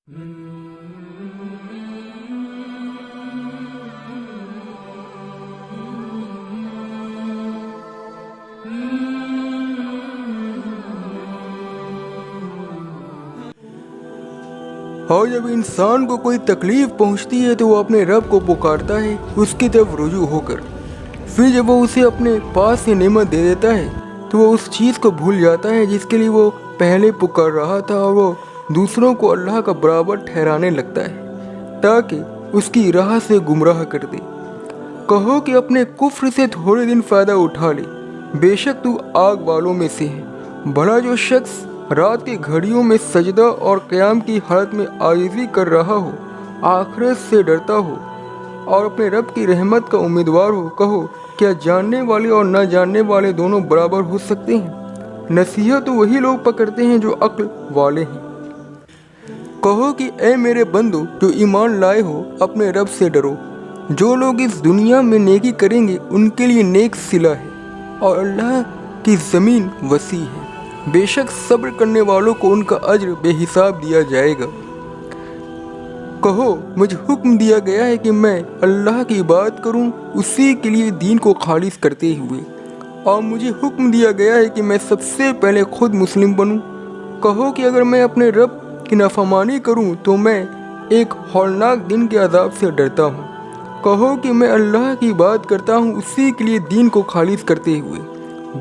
اور جب انسان کو کوئی تکلیف پہنچتی ہے تو وہ اپنے رب کو پکارتا ہے اس کی طرف رجوع ہو کر. پھر جب وہ اسے اپنے پاس سے نعمت دے دیتا ہے تو وہ اس چیز کو بھول جاتا ہے جس کے لیے وہ پہلے پکار رہا تھا، اور وہ دوسروں کو اللہ کا برابر ٹھہرانے لگتا ہے تاکہ اس کی راہ سے گمراہ کر دے. کہو کہ اپنے کفر سے تھوڑے دن فائدہ اٹھا لے، بے شک تو آگ والوں میں سے ہے. بھلا جو شخص رات کی گھڑیوں میں سجدہ اور قیام کی حالت میں عاجزی کر رہا ہو، آخرت سے ڈرتا ہو اور اپنے رب کی رحمت کا امیدوار ہو، کہو کیا جاننے والے اور نہ جاننے والے دونوں برابر ہو سکتے ہیں؟ نصیحت تو وہی لوگ پکڑتے ہیں جو عقل والے ہیں. کہو کہ اے میرے بندو جو ایمان لائے ہو، اپنے رب سے ڈرو. جو لوگ اس دنیا میں نیکی کریں گے ان کے لیے نیک صلہ ہے، اور اللہ کی زمین وسیع ہے. بے شک صبر کرنے والوں کو ان کا اجر بے حساب دیا جائے گا. کہو مجھے حکم دیا گیا ہے کہ میں اللہ کی عبادت کروں اسی کے لیے دین کو خالص کرتے ہوئے، اور مجھے حکم دیا گیا ہے کہ میں سب سے پہلے خود مسلم بنوں. کہو کہ اگر میں اپنے رب کی نافرمانی کروں تو میں ایک ہولناک دن کے عذاب سے ڈرتا ہوں. کہو کہ میں اللہ کی عبادت کرتا ہوں اسی کے لیے دین کو خالص کرتے ہوئے،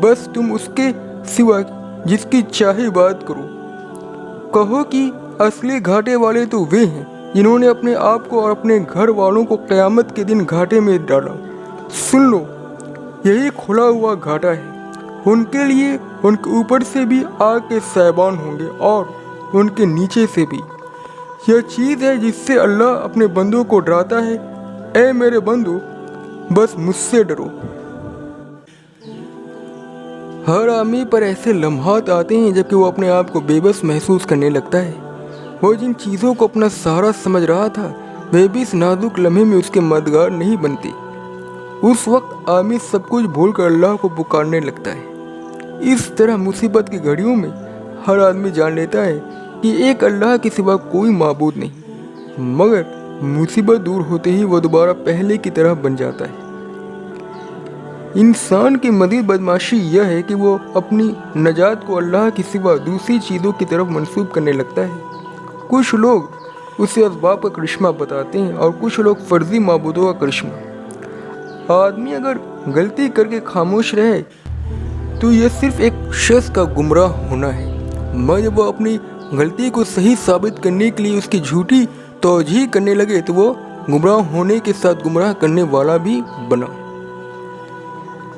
بس تم اس کے سوا جس کی چاہے عبادت کرو. کہو کہ اصلی گھاٹے والے تو وہ ہیں جنہوں نے اپنے آپ کو اور اپنے گھر والوں کو قیامت کے دن گھاٹے میں ڈالا. سن لو، یہی کھلا ہوا گھاٹا ہے. ان کے لیے ان کے اوپر سے بھی آگ کے سائبان ہوں گے اور ان کے نیچے سے بھی. یہ چیز ہے جس سے اللہ اپنے بندوں کو ڈراتا ہے. اے میرے بندو بس مجھ سے ڈرو. ہر آدمی پر ایسے لمحات آتے ہیں جبکہ وہ اپنے آپ کو بے بس محسوس کرنے لگتا ہے. وہ جن چیزوں کو اپنا سہارا سمجھ رہا تھا وہ بھی اس نازک لمحے میں اس کے مددگار نہیں بنتی. اس وقت آدمی سب کچھ بھول کر اللہ کو پکارنے لگتا ہے. اس طرح مصیبت کی گھڑیوں میں ہر آدمی جان لیتا ہے کہ ایک اللہ کے سوا کوئی معبود نہیں، مگر مصیبت دور ہوتے ہی وہ دوبارہ پہلے کی طرح بن جاتا ہے. انسان کی مزید بدمعاشی یہ ہے کہ وہ اپنی نجات کو اللہ کے سوا دوسری چیزوں کی طرف منسوب کرنے لگتا ہے. کچھ لوگ اسے اسباب کا کرشمہ بتاتے ہیں اور کچھ لوگ فرضی معبودوں کا کرشمہ. آدمی اگر غلطی کر کے خاموش رہے تو یہ صرف ایک شخص کا گمراہ ہونا ہے، مگر جب وہ اپنی غلطی کو صحیح ثابت کرنے کے لیے اس کی جھوٹی توجیہ کرنے لگے تو وہ گمراہ ہونے کے ساتھ گمراہ کرنے والا بھی بنا.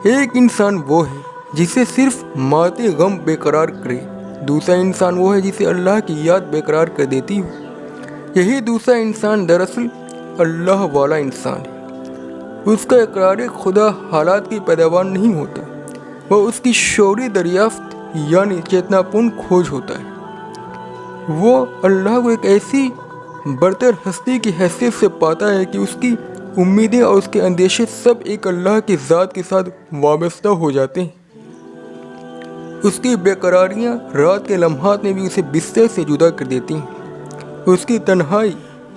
ایک انسان وہ ہے جسے صرف ماتے غم بے قرار کرے، دوسرا انسان وہ ہے جسے اللہ کی یاد بے قرار کر دیتی ہو. یہی دوسرا انسان دراصل اللہ والا انسان ہے. اس کا اقرار خدا حالات کی پیداوار نہیں ہوتا، وہ اس کی شعوری دریافت یعنی چیتنا پون کھوج ہوتا ہے. وہ اللہ کو ایک ایسی برتر ہستی کی حیثیت سے پاتا ہے کہ اس کی امیدیں اور اس کے اندیشے سب ایک اللہ کی ذات کے ساتھ وابستہ ہو جاتے ہیں. اس کی بے قراریاں رات کے لمحات میں بھی اسے بستر سے جدا کر دیتی ہیں. اس کی تنہائی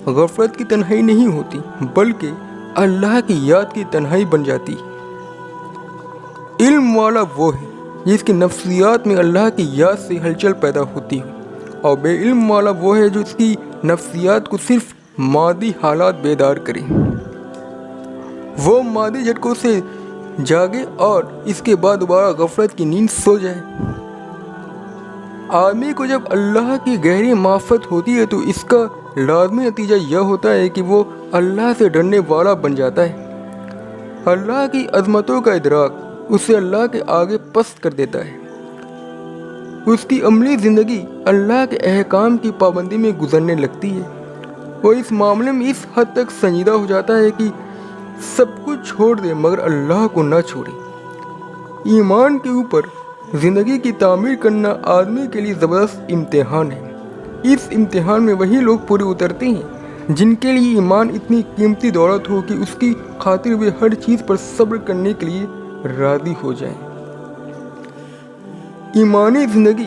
غفلت کی تنہائی نہیں ہوتی بلکہ اللہ کی یاد کی تنہائی بن جاتی ہے. علم والا وہ ہے جس کی نفسیات میں اللہ کی یاد سے ہلچل پیدا ہوتی ہے، اور بے علم والا وہ ہے جو اس کی نفسیات کو صرف مادی حالات بیدار کرے. وہ مادی جھٹکوں سے جاگے اور اس کے بعد دوبارہ غفلت کی نیند سو جائے. آدمی کو جب اللہ کی گہری معرفت ہوتی ہے تو اس کا لازمی نتیجہ یہ ہوتا ہے کہ وہ اللہ سے ڈرنے والا بن جاتا ہے. اللہ کی عظمتوں کا ادراک اسے اللہ کے آگے پست کر دیتا ہے. اس کی عملی زندگی اللہ کے احکام کی پابندی میں گزرنے لگتی ہے. وہ اس معاملے میں اس حد تک سنجیدہ ہو جاتا ہے کہ سب کچھ چھوڑ دے مگر اللہ کو نہ چھوڑے. ایمان کے اوپر زندگی کی تعمیر کرنا آدمی کے لیے زبردست امتحان ہے. اس امتحان میں وہی لوگ پورے اترتے ہیں جن کے لیے ایمان اتنی قیمتی دولت ہو کہ اس کی خاطر وہ ہر چیز پر صبر کرنے کے لیے راضی ہو جائیں. ایمانی زندگی